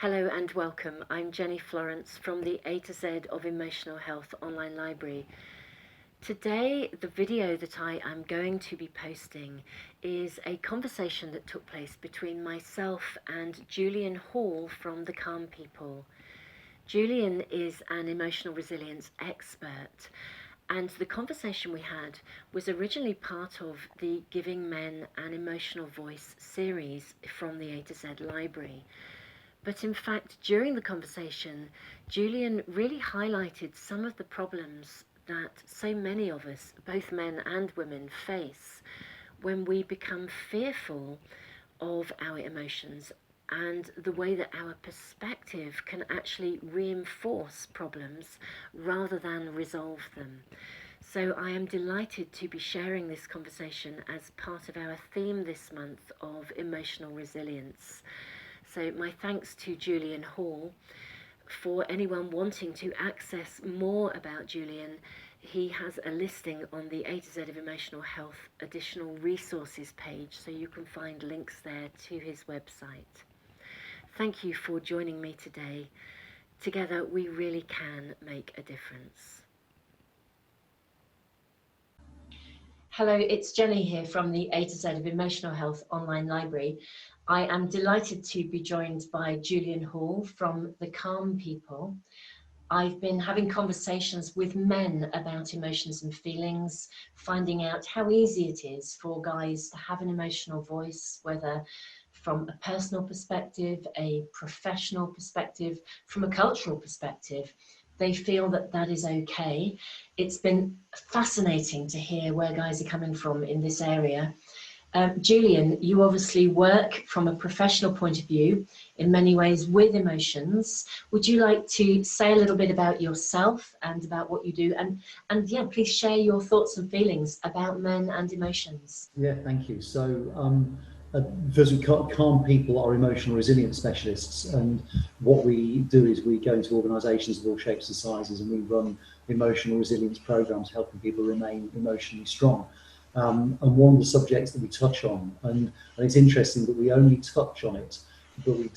Hello and welcome. I'm Jenny Florence from the A to Z of Emotional Health online library. Today, the video that I am going to be posting is a conversation that took place between myself and Julian Hall from the Calm People. Julian is an emotional resilience expert, and the conversation we had was originally part of the Giving Men an Emotional Voice series from the A to Z library. But in fact, during the conversation, Julian really highlighted some of the problems that so many of us, both men and women, face when we become fearful of our emotions and the way that our perspective can actually reinforce problems rather than resolve them. So I am delighted to be sharing this conversation as part of our theme this month of emotional resilience. So my thanks to Julian Hall. For anyone wanting to access more about Julian, he has a listing on the A to Z of Emotional Health additional resources page, so you can find links there to his website. Thank you for joining me today. Together we really can make a difference. Hello, it's Jenny here from the A to Z of Emotional Health online library. I am delighted to be joined by Julian Hall from the Calm People. I've been having conversations with men about emotions and feelings, finding out how easy it is for guys to have an emotional voice, whether from a personal perspective, a professional perspective, from a cultural perspective. They feel that that is okay. It's been fascinating to hear where guys are coming from in this area. Julian, you obviously work from a professional point of view in many ways with emotions. Would you like to say a little bit about yourself and about what you do? And yeah, please share your thoughts and feelings about men and emotions. Yeah, thank you. First, Calm People are emotional resilience specialists, and what we do is we go into organisations of all shapes and sizes, and we run emotional resilience programs helping people remain emotionally strong. And one of the subjects that we touch on, and it's interesting that we only touch on it, but we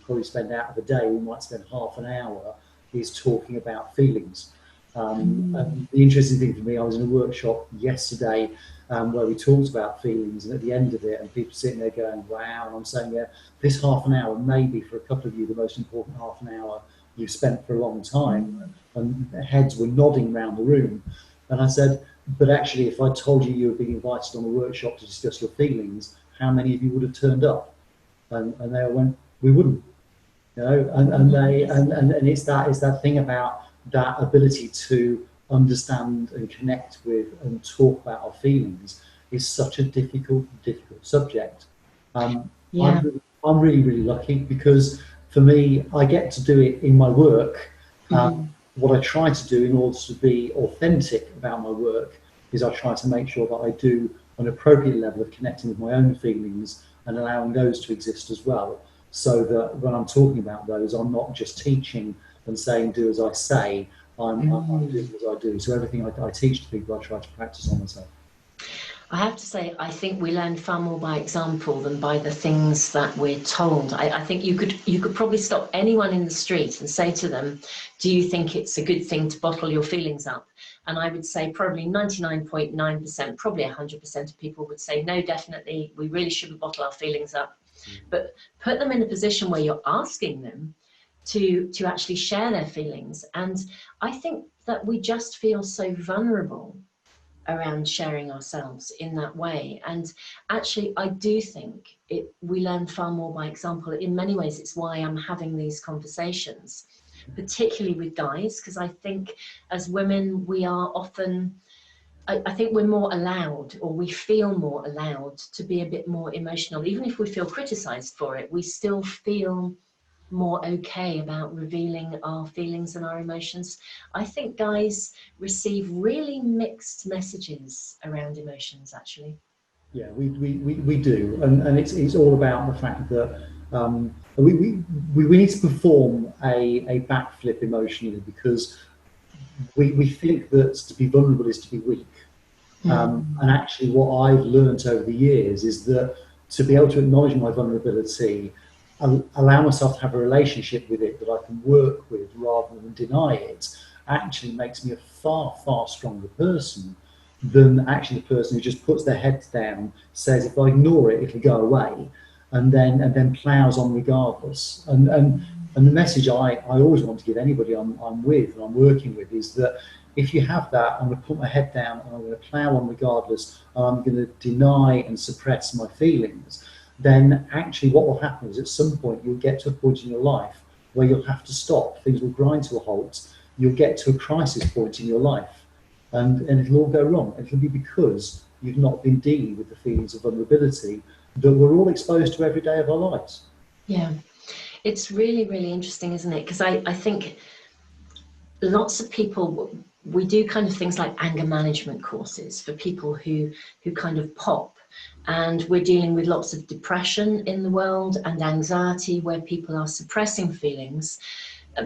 probably spend out of the day, we might spend half an hour, is talking about feelings. And the interesting thing for me, I was in a workshop yesterday where we talked about feelings, and at the end of it, and people sitting there going, wow, and I'm saying, yeah, this half an hour may be for a couple of you the most important half an hour you've spent for a long time, and heads were nodding around the room. And I said, but actually, if I told you you were being invited on a workshop to discuss your feelings, how many of you would have turned up? And they all went, we wouldn't, you know. And it's that thing about that ability to understand and connect with and talk about our feelings is such a difficult subject. I'm really lucky because for me, I get to do it in my work. What I try to do in order to be authentic about my work is I try to make sure that I do an appropriate level of connecting with my own feelings and allowing those to exist as well, so that when I'm talking about those, I'm not just teaching and saying do as I say, I'm doing as I do. So everything I teach to people, I try to practice on myself. I have to say, I think we learn far more by example than by the things that we're told. I think you could probably stop anyone in the street and say to them, do you think it's a good thing to bottle your feelings up? And I would say probably 99.9%, probably 100% of people would say, no, definitely, we really shouldn't bottle our feelings up. But put them in a position where you're asking them to actually share their feelings. And I think that we just feel so vulnerable around sharing ourselves in that way. And actually, I do think we learn far more by example. In many ways, it's why I'm having these conversations, particularly with guys, because I think as women, we are often, I think we're more allowed, or we feel more allowed to be a bit more emotional. Even if we feel criticized for it, we still feel more okay about revealing our feelings and our emotions. I think guys receive really mixed messages around emotions, actually. Yeah, we do, and it's all about the fact that we need to perform a backflip emotionally, because we think that to be vulnerable is to be weak. And actually what I've learned over the years is that to be able to acknowledge my vulnerability allow myself to have a relationship with it that I can work with rather than deny it, actually makes me a far, far stronger person than actually the person who just puts their heads down, says if I ignore it, it'll go away, and then plows on regardless. And the message I always want to give anybody I'm with and I'm working with is that if you have that, I'm going to put my head down and I'm going to plow on regardless, and I'm going to deny and suppress my feelings, then actually what will happen is at some point you'll get to a point in your life where you'll have to stop. Things will grind to a halt. You'll get to a crisis point in your life, and it'll all go wrong. It'll be because you've not been dealing with the feelings of vulnerability that we're all exposed to every day of our lives. Yeah, it's really, really interesting, isn't it? Because I think lots of people, we do kind of things like anger management courses for people who kind of pop, and we're dealing with lots of depression in the world and anxiety where people are suppressing feelings.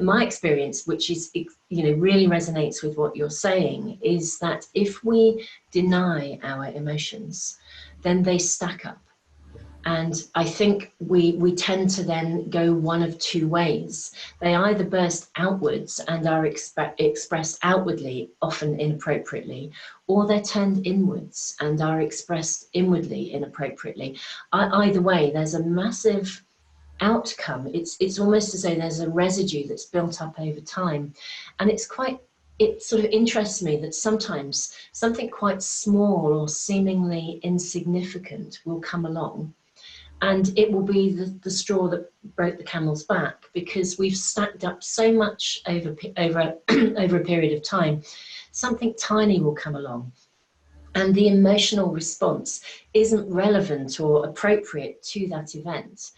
My experience, which is, really resonates with what you're saying, is that if we deny our emotions, then they stack up. And I think we tend to then go one of two ways. They either burst outwards and are expressed outwardly, often inappropriately, or they're turned inwards and are expressed inwardly inappropriately. Either way, there's a massive outcome. It's almost as though there's a residue that's built up over time. And it sort of interests me that sometimes something quite small or seemingly insignificant will come along, and it will be the straw that broke the camel's back, because we've stacked up so much over over a period of time. Something tiny will come along, and the emotional response isn't relevant or appropriate to that event.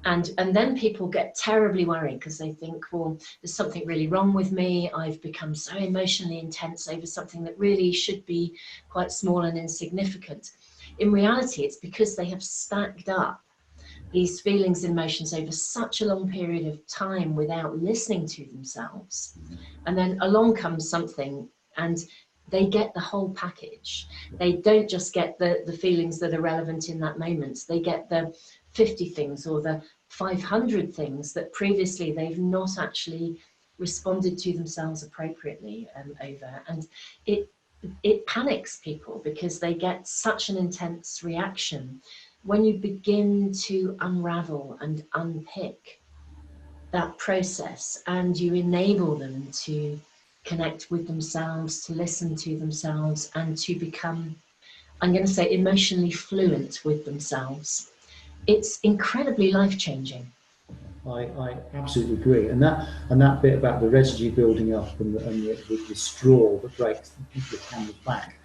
And then people get terribly worried because they think, well, there's something really wrong with me. I've become so emotionally intense over something that really should be quite small and insignificant. In reality, it's because they have stacked up these feelings and emotions over such a long period of time without listening to themselves. And then along comes something, and they get the whole package. They don't just get the feelings that are relevant in that moment. They get the 50 things or the 500 things that previously they've not actually responded to themselves appropriately over. And it panics people because they get such an intense reaction. When you begin to unravel and unpick that process and you enable them to connect with themselves, to listen to themselves, and to become, I'm going to say, emotionally fluent with themselves, it's incredibly life-changing. I absolutely agree, and that bit about the residue building up and the straw that breaks the camel's back.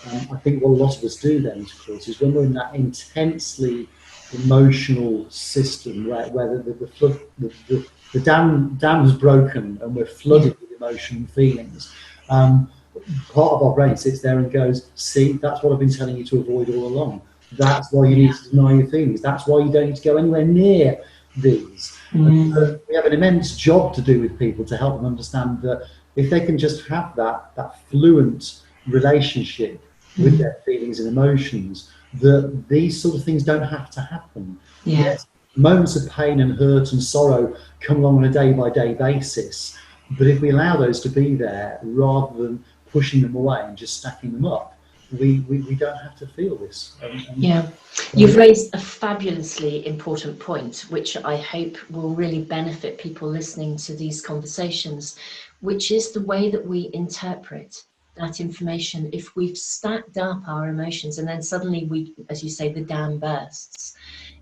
I think what a lot of us do then, of course, is when we're in that intensely emotional system where the flood, the dam is broken and we're flooded with emotion and feelings. Part of our brain sits there and goes, "See, that's what I've been telling you to avoid all along. That's why you need to deny your feelings. That's why you don't need to go anywhere near these." And so we have an immense job to do with people to help them understand that if they can just have that fluent relationship with their feelings and emotions, that these sort of things don't have to happen. Yeah. Yes, moments of pain and hurt and sorrow come along on a day-by-day basis, but if we allow those to be there rather than pushing them away and just stacking them up, we don't have to feel this. Yeah, you've raised a fabulously important point, which I hope will really benefit people listening to these conversations, which is the way that we interpret that information. If we've stacked up our emotions and then suddenly we, as you say, the dam bursts,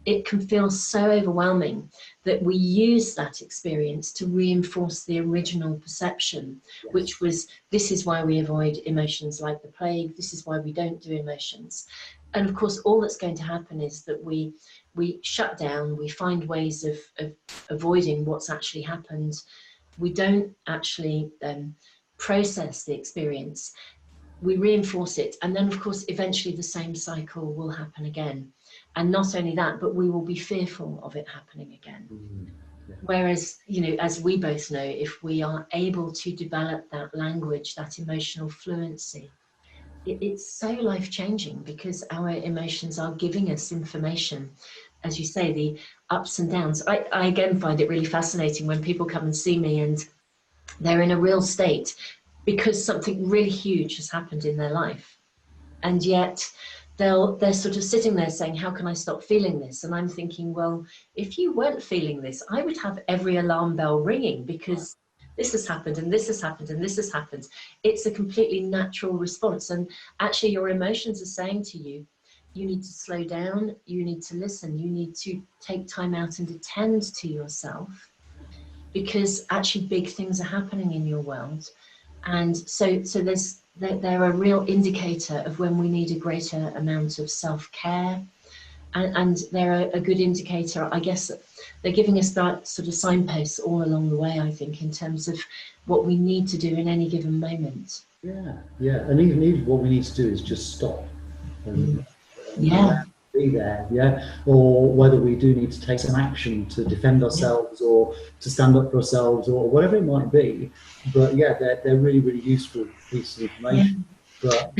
it can feel so overwhelming that we use that experience to reinforce the original perception, Yes. which was, this is why we avoid emotions like the plague, this is why we don't do emotions. And of course, all that's going to happen is that we shut down, we find ways of avoiding what's actually happened. We don't actually process the experience. We reinforce it, and then of course eventually the same cycle will happen again. And not only that, but we will be fearful of it happening again. Yeah. Whereas, as we both know, if we are able to develop that language, that emotional fluency, it's so life-changing, because our emotions are giving us information as you say, the ups and downs. I again find it really fascinating when people come and see me and they're in a real state because something really huge has happened in their life. And yet they're sort of sitting there saying, how can I stop feeling this? And I'm thinking, well, if you weren't feeling this, I would have every alarm bell ringing, because this has happened and this has happened and this has happened. It's a completely natural response. And actually your emotions are saying to you, you need to slow down, you need to listen, you need to take time out and attend to yourself, because actually big things are happening in your world. And so they're a real indicator of when we need a greater amount of self-care, and they're a good indicator, I guess. They're giving us that sort of signposts all along the way, I think, in terms of what we need to do in any given moment. Yeah, and even what we need to do is just stop and be there, or whether we do need to take some action to defend ourselves or to stand up for ourselves or whatever it might be. But they're really, really useful pieces of information. But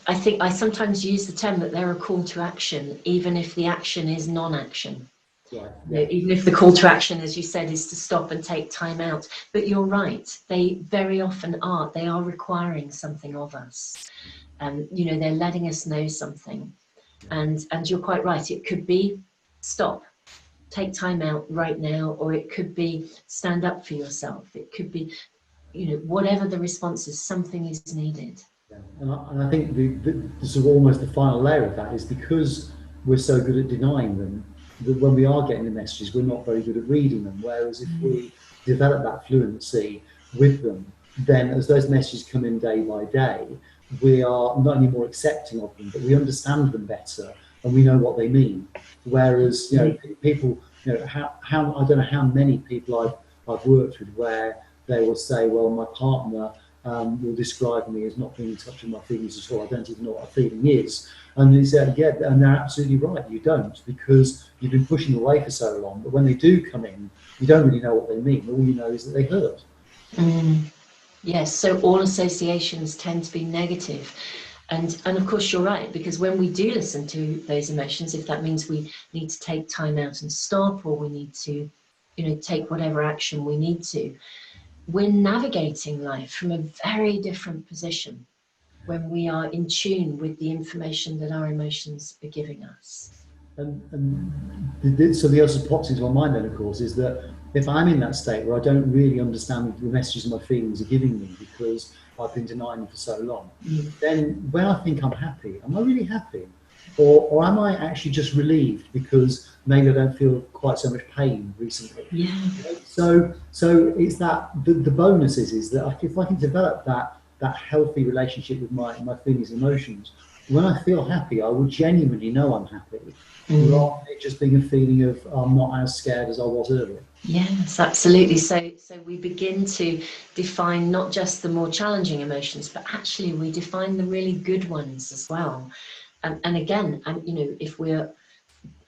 I think I sometimes use the term that they're a call to action, even if the action is non-action. Right, even if the call to action, as you said, is to stop and take time out. But you're right, they very often are. They are requiring something of us. They're letting us know something. And you're quite right. It could be stop, take time out right now, or it could be stand up for yourself. It could be, whatever the response is, something is needed. And I think the sort of almost the final layer of that is because we're so good at denying them, that when we are getting the messages, we're not very good at reading them. Whereas if we develop that fluency with them, then as those messages come in day by day, we are not only more accepting of them, but we understand them better and we know what they mean. Whereas, people, how I don't know how many people I've worked with where they will say, well, my partner will describe me as not being in touch with my feelings at all. I don't even know what a feeling is. And they said, and they're absolutely right. You don't, because you've been pushing away for so long. But when they do come in, you don't really know what they mean. All you know is that they hurt. Yes, so all associations tend to be negative. And of course you're right, because when we do listen to those emotions, if that means we need to take time out and stop, or we need to, take whatever action we need to, we're navigating life from a very different position when we are in tune with the information that our emotions are giving us. So the other that pops into my mind then, of course, is that if I'm in that state where I don't really understand the messages my feelings are giving me because I've been denying them for so long, then when I think I'm happy, am I really happy? Or am I actually just relieved because maybe I don't feel quite so much pain recently? So it's that the bonus is that if I can develop that healthy relationship with my feelings and emotions, when I feel happy, I will genuinely know I'm happy, rather than it just being a feeling of I'm not as scared as I was earlier. Yes, absolutely. So we begin to define not just the more challenging emotions, but actually we define the really good ones as well. And again, if we're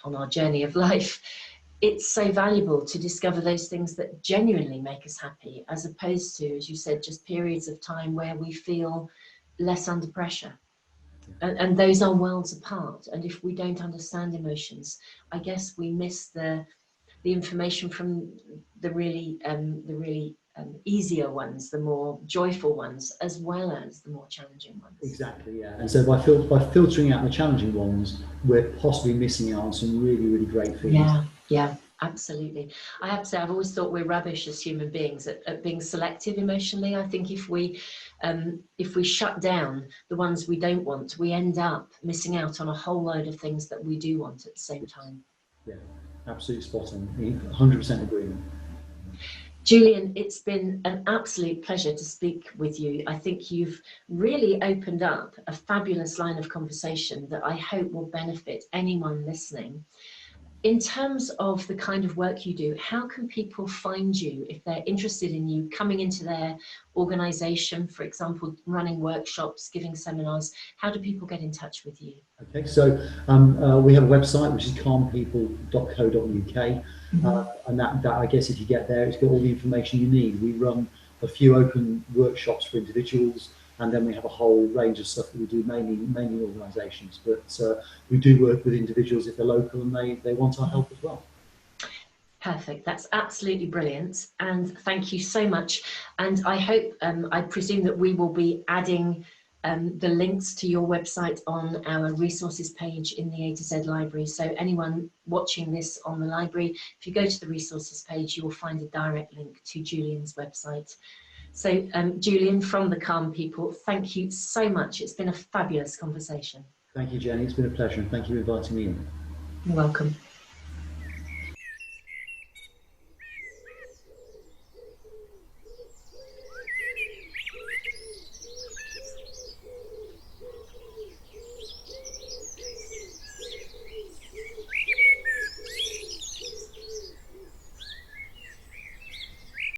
on our journey of life, it's so valuable to discover those things that genuinely make us happy, as opposed to, as you said, just periods of time where we feel less under pressure. And those are worlds apart. And if we don't understand emotions, I guess we miss the information from the really easier ones, the more joyful ones, as well as the more challenging ones. Exactly, yeah. And so by filtering out the challenging ones, we're possibly missing out on some really, really great feelings. Yeah, absolutely. I have to say, I've always thought we're rubbish as human beings at being selective emotionally. I think if we shut down the ones we don't want, we end up missing out on a whole load of things that we do want at the same time. Yeah, absolutely spot on. 100% agreement. Julian, it's been an absolute pleasure to speak with you. I think you've really opened up a fabulous line of conversation that I hope will benefit anyone listening. In terms of the kind of work you do, how can people find you if they're interested in you coming into their organisation, for example, running workshops, giving seminars? How do people get in touch with you? Okay, so we have a website which is calmpeople.co.uk, and that I guess if you get there, it's got all the information you need. We run a few open workshops for individuals. and then we have a whole range of stuff that we do mainly organisations. But we do work with individuals if they're local and they want our help as well. Perfect. That's absolutely brilliant. And thank you so much. And I hope, I presume that we will be adding the links to your website on our resources page in the A to Z library. So anyone watching this on the library, if you go to the resources page, you will find a direct link to Julian's website. So Julian, from the Calm People, thank you so much. It's been a fabulous conversation. Thank you, Jenny. It's been a pleasure, and thank you for inviting me in. You're welcome.